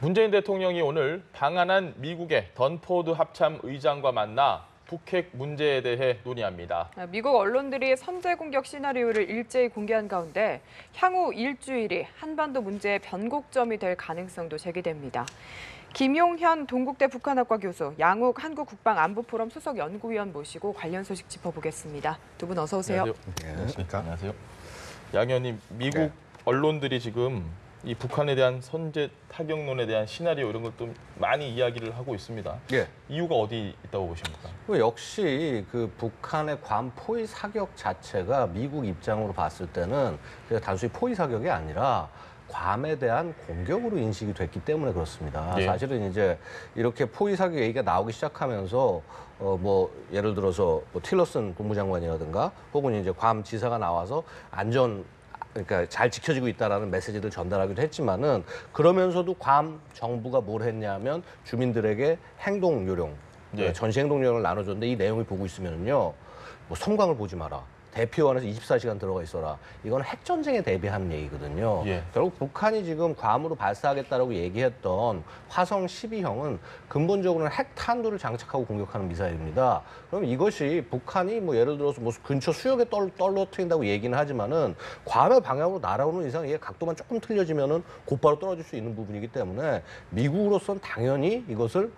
문재인 대통령이 오늘 방한한 미국의 던포드 합참 의장과 만나 북핵 문제에 대해 논의합니다. 미국 언론들이 선제 공격 시나리오를 일제히 공개한 가운데 향후 일주일이 한반도 문제의 변곡점이 될 가능성도 제기됩니다. 김용현 동국대 북한학과 교수, 양욱 한국국방안보포럼 수석 연구위원 모시고 관련 소식 짚어보겠습니다. 두 분 어서 오세요. 안녕하십니까? 안녕하세요. 양 의원님, 미국 언론들이 지금 이 북한에 대한 선제 타격론에 대한 시나리오 이런 것도 많이 이야기를 하고 있습니다. 예. 이유가 어디 있다고 보십니까? 역시 그 북한의 괌 포위 사격 자체가 미국 입장으로 봤을 때는 그냥 단순히 포위 사격이 아니라 괌에 대한 공격으로 인식이 됐기 때문에 그렇습니다. 예. 사실은 이제 이렇게 포위 사격 얘기가 나오기 시작하면서 뭐 예를 들어서 뭐 틸러슨 국무장관이라든가 혹은 이제 괌 지사가 나와서 그러니까 잘 지켜지고 있다라는 메시지를 전달하기도 했지만은 그러면서도 괌 정부가 뭘 했냐면 주민들에게 행동 요령, 예. 전시 행동 요령을 나눠줬는데 이 내용을 보고 있으면요, 뭐 섬광을 보지 마라. 대피원에서 24시간 들어가 있어라. 이건 핵전쟁에 대비하는 얘기거든요. 예. 결국 북한이 지금 괌으로 발사하겠다라고 얘기했던 화성 12형은 근본적으로는 핵탄두를 장착하고 공격하는 미사일입니다. 그럼 이것이 북한이 뭐 예를 들어서 뭐 근처 수역에 떨어뜨린다고 얘기는 하지만은 괌의 방향으로 날아오는 이상 이게 각도만 조금 틀려지면은 곧바로 떨어질 수 있는 부분이기 때문에 미국으로서는 당연히 이것을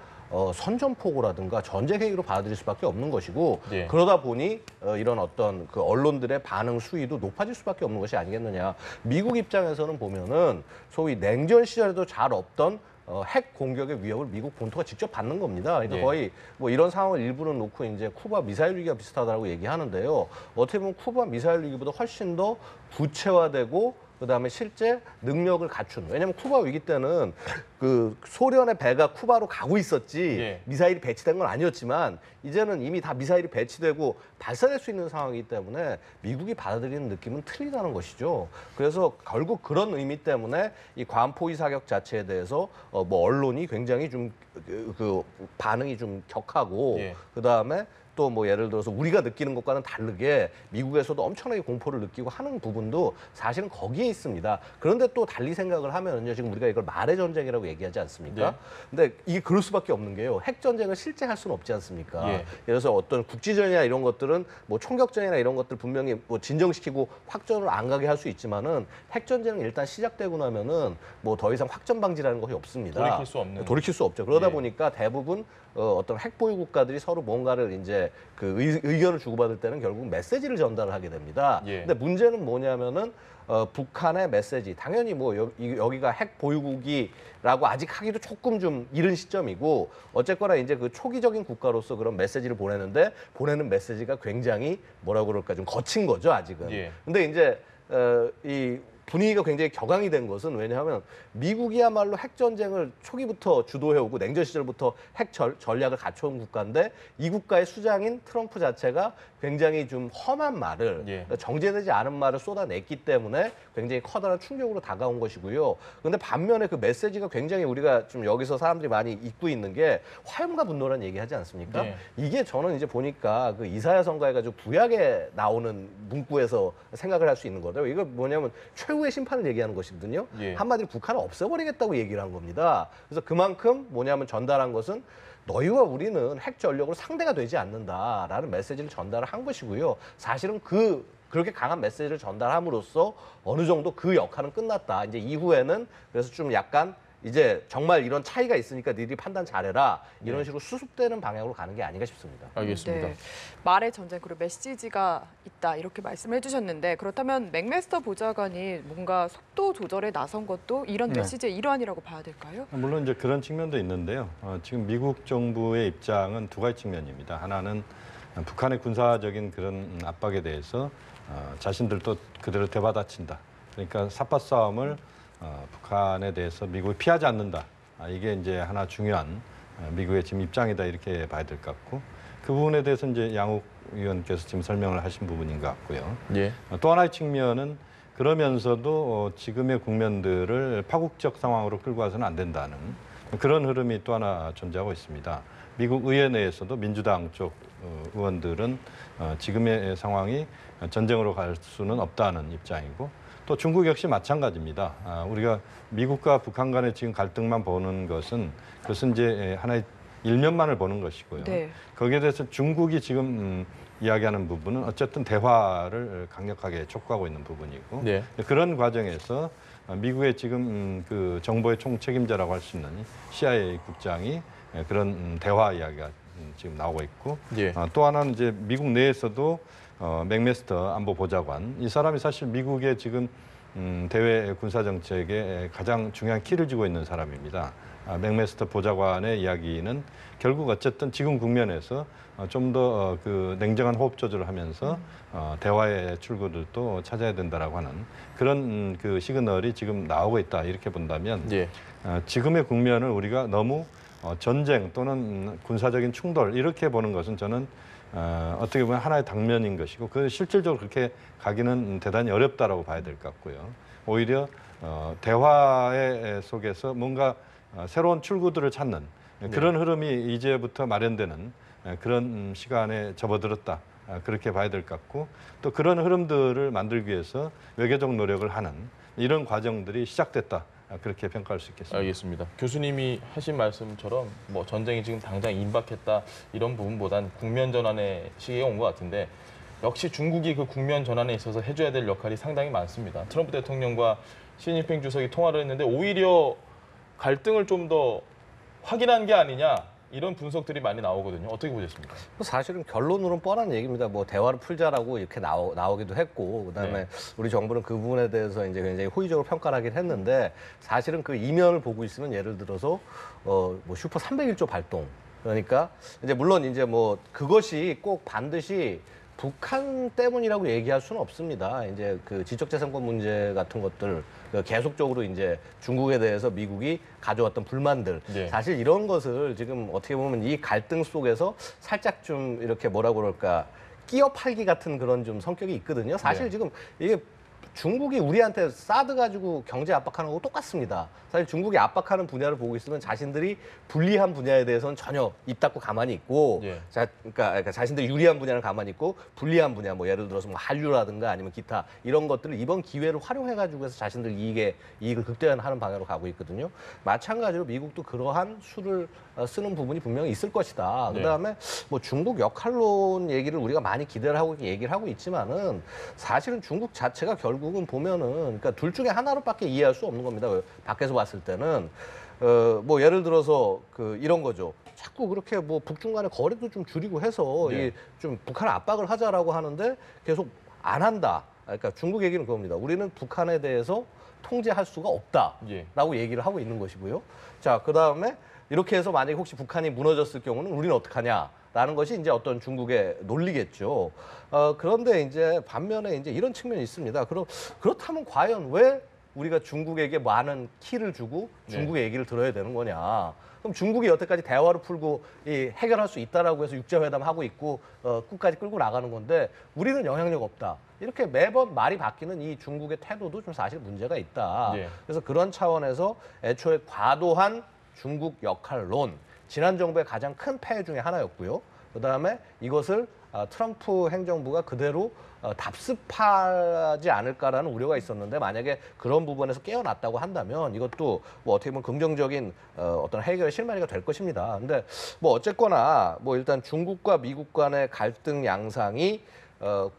선전포고라든가 전쟁 행위로 받아들일 수밖에 없는 것이고 예. 그러다 보니 이런 어떤 그 언론들의 반응 수위도 높아질 수밖에 없는 것이 아니겠느냐. 미국 입장에서는 보면은 소위 냉전 시절에도 잘 없던 핵 공격의 위협을 미국 본토가 직접 받는 겁니다. 그러니까 예. 거의 뭐 이런 상황을 일부는 놓고 이제 쿠바 미사일 위기가 비슷하다고 얘기하는데요. 어떻게 보면 쿠바 미사일 위기보다 훨씬 더 구체화되고 그다음에 실제 능력을 갖춘. 왜냐하면 쿠바 위기 때는 그 소련의 배가 쿠바로 가고 있었지 예. 미사일이 배치된 건 아니었지만 이제는 이미 다 미사일이 배치되고 발사될 수 있는 상황이기 때문에 미국이 받아들이는 느낌은 틀리다는 것이죠. 그래서 결국 그런 의미 때문에 이 괌 포위 사격 자체에 대해서 뭐 언론이 굉장히 좀 그 반응이 좀 격하고 예. 그다음에 또 뭐 예를 들어서 우리가 느끼는 것과는 다르게 미국에서도 엄청나게 공포를 느끼고 하는 부분도 사실은 거기에 있습니다. 그런데 또 달리 생각을 하면은요, 지금 우리가 이걸 말의 전쟁이라고 얘기하지 않습니까? 네. 근데 이게 그럴 수밖에 없는 게요. 핵 전쟁을 실제 할 수는 없지 않습니까? 예. 예를 들어서 어떤 국지전이나 이런 것들은 뭐 총격전이나 이런 것들 분명히 뭐 진정시키고 확전을 안 가게 할 수 있지만은 핵 전쟁은 일단 시작되고 나면은 뭐 더 이상 확전 방지라는 것이 없습니다. 돌이킬 수 없는. 돌이킬 수 없죠. 그러다 예. 보니까 대부분 어떤 핵보유 국가들이 서로 뭔가를 이제 그 의견을 주고받을 때는 결국 메시지를 전달을 하게 됩니다. 예. 근데 문제는 뭐냐면은 북한의 메시지, 당연히 뭐 여기가 핵 보유국이라고 아직 하기도 조금 좀 이른 시점이고 어쨌거나 이제 그 초기적인 국가로서 그런 메시지를 보내는데 보내는 메시지가 굉장히 뭐라고 그럴까 좀 거친 거죠, 아직은. 예. 근데 이제 이 분위기가 굉장히 격앙이 된 것은 왜냐하면 미국이야말로 핵전쟁을 초기부터 주도해오고 냉전 시절부터 핵 전략을 갖춰온 국가인데 이 국가의 수장인 트럼프 자체가 굉장히 좀 험한 말을 예. 정제되지 않은 말을 쏟아냈기 때문에 굉장히 커다란 충격으로 다가온 것이고요. 그런데 반면에 그 메시지가 굉장히 우리가 좀 여기서 사람들이 많이 잊고 있는 게 화염과 분노라는 얘기하지 않습니까? 예. 이게 저는 이제 보니까 그 이사야 선가 해가지고 구약에 나오는 문구에서 생각을 할 수 있는 거죠. 이거 뭐냐면 최후의 심판을 얘기하는 것이거든요. 예. 한마디로 북한을 없애버리겠다고 얘기를 한 겁니다. 그래서 그만큼 뭐냐면 전달한 것은 너희와 우리는 핵 전력으로 상대가 되지 않는다라는 메시지를 전달을 한 것이고요. 사실은 그렇게 강한 메시지를 전달함으로써 어느 정도 그 역할은 끝났다. 이제 이후에는 그래서 좀 약간 이제 정말 이런 차이가 있으니까 니들이 판단 잘해라. 이런 식으로 수습되는 방향으로 가는 게 아닌가 싶습니다. 알겠습니다. 네. 말의 전쟁 그리고 메시지가 있다 이렇게 말씀을 해주셨는데 그렇다면 맥메스터 보좌관이 뭔가 속도 조절에 나선 것도 이런 네. 메시지의 일환이라고 봐야 될까요? 물론 이제 그런 측면도 있는데요. 지금 미국 정부의 입장은 두 가지 측면입니다. 하나는 북한의 군사적인 그런 압박에 대해서 자신들도 그대로 되받아친다. 그러니까 삿바 싸움을 북한에 대해서 미국이 피하지 않는다. 이게 이제 하나 중요한 미국의 지금 입장이다 이렇게 봐야 될 것 같고 그 부분에 대해서 이제 양욱 위원께서 지금 설명을 하신 부분인 것 같고요. 예. 또 하나의 측면은 그러면서도 지금의 국면들을 파국적 상황으로 끌고 가서는 안 된다는 그런 흐름이 또 하나 존재하고 있습니다. 미국 의회 내에서도 민주당 쪽 의원들은 지금의 상황이 전쟁으로 갈 수는 없다는 입장이고 또 중국 역시 마찬가지입니다. 우리가 미국과 북한 간의 지금 갈등만 보는 것은 그것은 이제 하나의 일면만을 보는 것이고요. 네. 거기에 대해서 중국이 지금 이야기하는 부분은 어쨌든 대화를 강력하게 촉구하고 있는 부분이고 네. 그런 과정에서 미국의 지금 그 정보의 총책임자라고 할 수 있는 CIA 국장이 그런 대화 이야기가 지금 나오고 있고 예. 또 하나는 이제 미국 내에서도 맥메스터 안보보좌관 이 사람이 사실 미국의 지금 대외 군사 정책에 가장 중요한 키를 쥐고 있는 사람입니다. 맥메스터 보좌관의 이야기는 결국 어쨌든 지금 국면에서 좀 더 그 냉정한 호흡 조절을 하면서 대화의 출구들도 찾아야 된다라고 하는 그런 그 시그널이 지금 나오고 있다 이렇게 본다면 예. 지금의 국면을 우리가 너무 전쟁 또는 군사적인 충돌 이렇게 보는 것은 저는 어떻게 보면 하나의 당면인 것이고 그 실질적으로 그렇게 가기는 대단히 어렵다라고 봐야 될 것 같고요. 오히려 대화의 속에서 뭔가 새로운 출구들을 찾는 그런 흐름이 이제부터 마련되는 그런 시간에 접어들었다. 그렇게 봐야 될 것 같고 또 그런 흐름들을 만들기 위해서 외교적 노력을 하는 이런 과정들이 시작됐다. 그렇게 평가할 수 있겠습니다. 알겠습니다. 교수님이 하신 말씀처럼 뭐 전쟁이 지금 당장 임박했다 이런 부분보단 국면 전환의 시기가 온 것 같은데 역시 중국이 그 국면 전환에 있어서 해줘야 될 역할이 상당히 많습니다. 트럼프 대통령과 시진핑 주석이 통화를 했는데 오히려 갈등을 좀 더 확인한 게 아니냐 이런 분석들이 많이 나오거든요. 어떻게 보셨습니까? 사실은 결론으로는 뻔한 얘기입니다. 뭐 대화를 풀자라고 이렇게 나오기도 했고, 그다음에 네. 우리 정부는 그 부분에 대해서 이제 굉장히 호의적으로 평가를 하긴 했는데, 사실은 그 이면을 보고 있으면 예를 들어서 뭐 슈퍼 301조 발동, 그러니까 이제 물론 이제 뭐 그것이 꼭 반드시 북한 때문이라고 얘기할 수는 없습니다. 이제 그 지적재산권 문제 같은 것들 계속적으로 이제 중국에 대해서 미국이 가져왔던 불만들 네. 사실 이런 것을 지금 어떻게 보면 이 갈등 속에서 살짝 좀 이렇게 뭐라고 그럴까 끼어 팔기 같은 그런 좀 성격이 있거든요. 사실 네. 지금 이게 중국이 우리한테 사드 가지고 경제 압박하는 거 똑같습니다. 사실 중국이 압박하는 분야를 보고 있으면 자신들이 불리한 분야에 대해서는 전혀 입 닫고 가만히 있고, 예. 그러니까 자신들이 유리한 분야는 가만히 있고 불리한 분야, 뭐 예를 들어서 뭐 한류라든가 아니면 기타 이런 것들을 이번 기회를 활용해가지고 해서 자신들 이익을 극대화하는 방향으로 가고 있거든요. 마찬가지로 미국도 그러한 수를 쓰는 부분이 분명히 있을 것이다. 네. 그다음에 뭐 중국 역할론 얘기를 우리가 많이 기대를 하고 얘기를 하고 있지만은 사실은 중국 자체가 결국은 보면은 그러니까 둘 중에 하나로밖에 이해할 수 없는 겁니다. 밖에서 봤을 때는 뭐 예를 들어서 그 이런 거죠. 자꾸 그렇게 뭐 북중 간의 거리도 좀 줄이고 해서 네. 이 좀 북한 압박을 하자라고 하는데 계속 안 한다. 그러니까 중국 얘기는 그겁니다. 우리는 북한에 대해서 통제할 수가 없다라고 예. 얘기를 하고 있는 것이고요. 자, 그다음에 이렇게 해서 만약에 혹시 북한이 무너졌을 경우는 우리는 어떡하냐라는 것이 이제 어떤 중국의 논리겠죠. 그런데 이제 반면에 이제 이런 측면이 있습니다. 그렇다면 과연 왜 우리가 중국에게 많은 키를 주고 중국의 얘기를 들어야 되는 거냐? 그럼 중국이 여태까지 대화를 풀고 해결할 수 있다라고 해서 육자회담 하고 있고 끝까지 끌고 나가는 건데 우리는 영향력 없다. 이렇게 매번 말이 바뀌는 이 중국의 태도도 좀 사실 문제가 있다. 네. 그래서 그런 차원에서 애초에 과도한 중국 역할론, 지난 정부의 가장 큰 폐해 중에 하나였고요. 그다음에 이것을 트럼프 행정부가 그대로 답습하지 않을까라는 우려가 있었는데 만약에 그런 부분에서 깨어났다고 한다면 이것도 뭐 어떻게 보면 긍정적인 어떤 해결의 실마리가 될 것입니다. 근데 뭐 어쨌거나 뭐 일단 중국과 미국 간의 갈등 양상이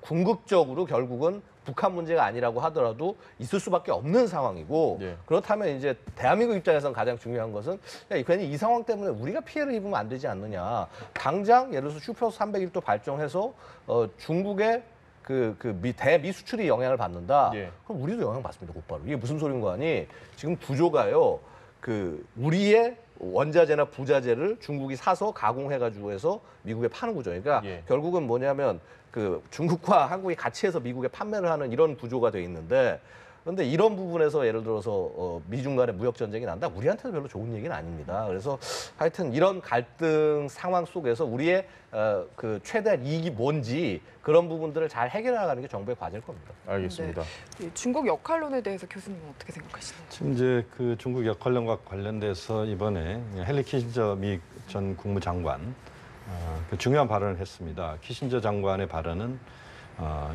궁극적으로 결국은 북한 문제가 아니라고 하더라도 있을 수밖에 없는 상황이고 네. 그렇다면 이제 대한민국 입장에서는 가장 중요한 것은 야, 괜히 이 상황 때문에 우리가 피해를 입으면 안 되지 않느냐. 당장 예를 들어서 슈퍼 301도 발정해서 중국의 대미수출이 영향을 받는다. 예. 그럼 우리도 영향 받습니다, 곧바로. 이게 무슨 소린 거 아니? 지금 구조가요. 우리의 원자재나 부자재를 중국이 사서 가공해가지고 해서 미국에 파는 구조. 그러니까 예. 결국은 뭐냐면 중국과 한국이 같이 해서 미국에 판매를 하는 이런 구조가 돼 있는데 그런데 이런 부분에서 예를 들어서 미중 간의 무역 전쟁이 난다? 우리한테도 별로 좋은 얘기는 아닙니다. 그래서 하여튼 이런 갈등 상황 속에서 우리의 최대한 이익이 뭔지 그런 부분들을 잘 해결해 나가는 게 정부의 과제일 겁니다. 알겠습니다. 이 중국 역할론에 대해서 교수님은 어떻게 생각하시나요? 지금 이제 그 중국 역할론과 관련돼서 이번에 헨리 키신저 미 전 국무장관 그 중요한 발언을 했습니다. 키신저 장관의 발언은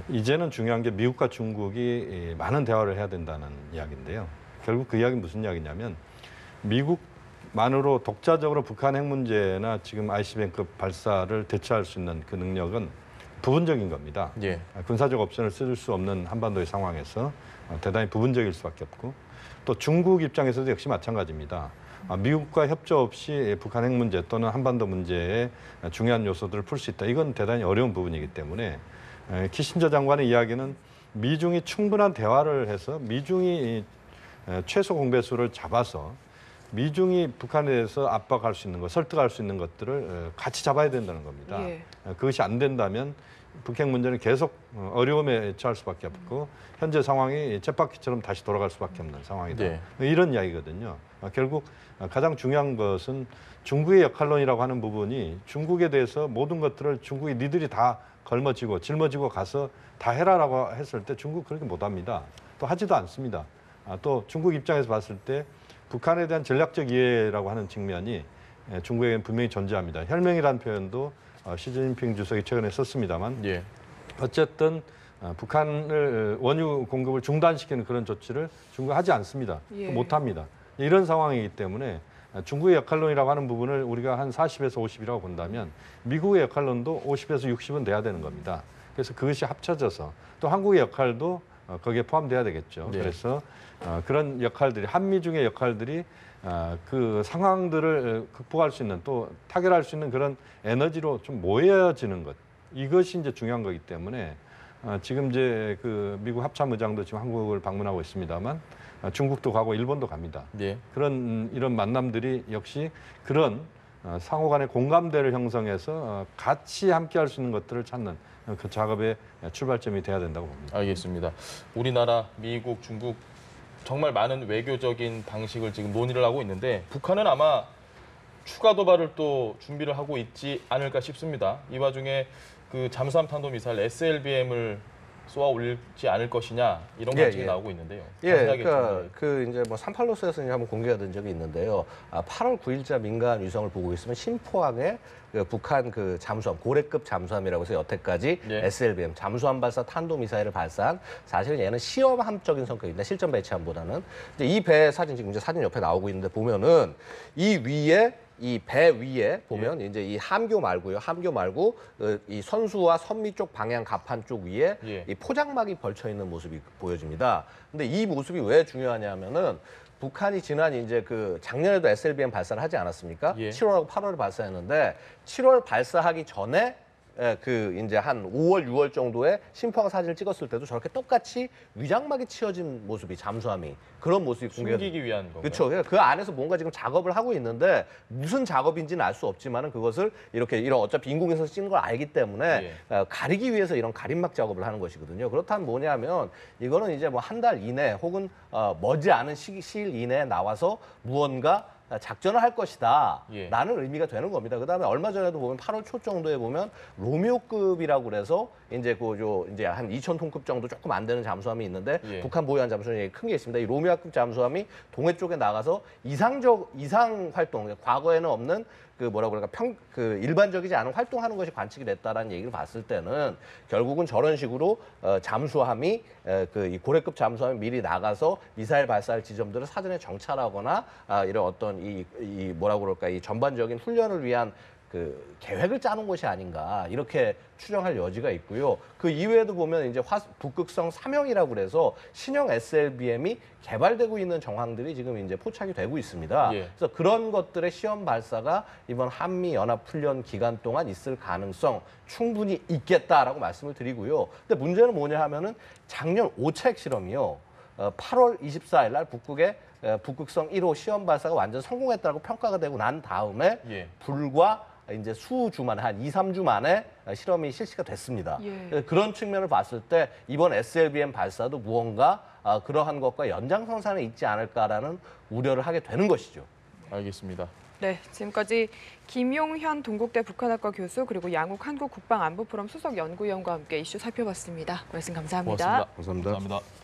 이제는 중요한 게 미국과 중국이 많은 대화를 해야 된다는 이야기인데요. 결국 그 이야기는 무슨 이야기냐면 미국만으로 독자적으로 북한 핵 문제나 지금 ICBM급 발사를 대처할 수 있는 그 능력은 부분적인 겁니다. 예. 군사적 옵션을 쓸 수 없는 한반도의 상황에서 대단히 부분적일 수밖에 없고 또 중국 입장에서도 역시 마찬가지입니다. 미국과 협조 없이 북한 핵 문제 또는 한반도 문제의 중요한 요소들을 풀 수 있다. 이건 대단히 어려운 부분이기 때문에 키신저 장관의 이야기는 미중이 충분한 대화를 해서 미중이 최소 공배수를 잡아서 미중이 북한에 대해서 압박할 수 있는 것, 설득할 수 있는 것들을 같이 잡아야 된다는 겁니다. 예. 그것이 안 된다면 북핵 문제는 계속 어려움에 처할 수밖에 없고 현재 상황이 쳇바퀴처럼 다시 돌아갈 수밖에 없는 상황이다. 네. 이런 이야기거든요. 결국 가장 중요한 것은 중국의 역할론이라고 하는 부분이 중국에 대해서 모든 것들을 중국이 니들이 다 걸머지고 짊어지고 가서 다 해라라고 했을 때 중국 그렇게 못합니다. 또 하지도 않습니다. 또 중국 입장에서 봤을 때 북한에 대한 전략적 이해라고 하는 측면이 중국에는 분명히 존재합니다. 혈맹이라는 표현도 시진핑 주석이 최근에 썼습니다만 예. 어쨌든 북한을 원유 공급을 중단시키는 그런 조치를 중국이 하지 않습니다. 예. 못합니다. 이런 상황이기 때문에 중국의 역할론이라고 하는 부분을 우리가 한 40에서 50이라고 본다면 미국의 역할론도 50에서 60은 돼야 되는 겁니다. 그래서 그것이 합쳐져서 또 한국의 역할도 거기에 포함돼야 되겠죠. 네. 그래서 그런 역할들이 한미 중의 역할들이 그 상황들을 극복할 수 있는 또 타결할 수 있는 그런 에너지로 좀 모여지는 것 이것이 이제 중요한 거기 때문에 지금 이제 그 미국 합참의장도 지금 한국을 방문하고 있습니다만 중국도 가고 일본도 갑니다. 네. 그런 이런 만남들이 역시 그런 상호 간의 공감대를 형성해서 같이 함께 할 수 있는 것들을 찾는 그 작업의 출발점이 돼야 된다고 봅니다. 알겠습니다. 우리나라, 미국, 중국 정말 많은 외교적인 방식을 지금 논의를 하고 있는데 북한은 아마 추가 도발을 또 준비를 하고 있지 않을까 싶습니다. 이 와중에 그 잠수함 탄도미사일 SLBM을 쏘아 올리지 않을 것이냐 이런 관측이 나오고 있는데요. 그러니까 그 이제 뭐 38로스에서 이제 한번 공개가 된 적이 있는데요. 8월 9일자 민간 위성을 보고 있으면 신포항에 그 북한 그 잠수함 고래급 잠수함이라고 해서 여태까지 예. SLBM 잠수함 발사 탄도 미사일을 발사한 사실은 얘는 시험함적인 성격인데 실전 배치함보다는 이제 이 배 사진 지금 이제 사진 옆에 나오고 있는데 보면은 이 위에 이 배 위에 보면 이제 이 함교 말고요. 함교 말고 이 선수와 선미 쪽 방향 갑판 쪽 위에 예. 이 포장막이 걸쳐 있는 모습이 보여집니다. 근데 이 모습이 왜 중요하냐면은 북한이 지난 이제 그 작년에도 SLBM 발사를 하지 않았습니까? 예. 7월하고 8월에 발사했는데 7월 발사하기 전에 그 이제 한 5월, 6월 정도에 신포항 사진을 찍었을 때도 저렇게 똑같이 위장막이 치어진 모습이 잠수함이 그런 모습이 공개가 숨기기 위한 건가요? 그렇죠. 그 안에서 뭔가 지금 작업을 하고 있는데 무슨 작업인지는 알 수 없지만은 그것을 이런 어차피 인공위성에서 찍는 걸 알기 때문에 가리기 위해서 이런 가림막 작업을 하는 것이거든요. 그렇다면 뭐냐면 이거는 이제 뭐 한 달 이내 혹은 머지않은 시일 이내에 나와서 무언가 작전을 할 것이다 예. 라는 의미가 되는 겁니다. 그다음에 얼마 전에도 보면 8월 초 정도에 보면 로미오급이라고 그래서 이제 이제 한 2,000톤급 정도 조금 안 되는 잠수함이 있는데 예. 북한 보유한 잠수함이 큰 게 있습니다. 이 로미오급 잠수함이 동해 쪽에 나가서 이상 활동, 과거에는 없는 그 뭐라고 그럴까 일반적이지 않은 활동하는 것이 관측이 됐다라는 얘기를 봤을 때는 결국은 저런 식으로 잠수함이 이 고래급 잠수함이 미리 나가서 미사일 발사할 지점들을 사전에 정찰하거나 이런 어떤 이 뭐라고 그럴까 이 전반적인 훈련을 위한 그 계획을 짜는 것이 아닌가 이렇게 추정할 여지가 있고요. 그 이외에도 보면 이제 북극성 3형이라고 그래서 신형 SLBM이 개발되고 있는 정황들이 지금 이제 포착이 되고 있습니다. 예. 그래서 그런 것들의 시험 발사가 이번 한미 연합 훈련 기간 동안 있을 가능성 충분히 있겠다라고 말씀을 드리고요. 근데 문제는 뭐냐 하면은 작년 5차 핵실험이요. 8월 24일 날 북극성 1호 시험 발사가 완전 성공했다고 평가가 되고 난 다음에 예. 불과 이제 수주 만에 한 2, 3주 만에 실험이 실시가 됐습니다. 예. 그런 측면을 봤을 때 이번 SLBM 발사도 무언가 그러한 것과 연장선상에 있지 않을까라는 우려를 하게 되는 것이죠. 알겠습니다. 네, 지금까지 김용현 동국대 북한학과 교수 그리고 양욱 한국국방안보포럼 수석 연구위원과 함께 이슈 살펴봤습니다. 말씀 감사합니다. 고맙습니다. 감사합니다.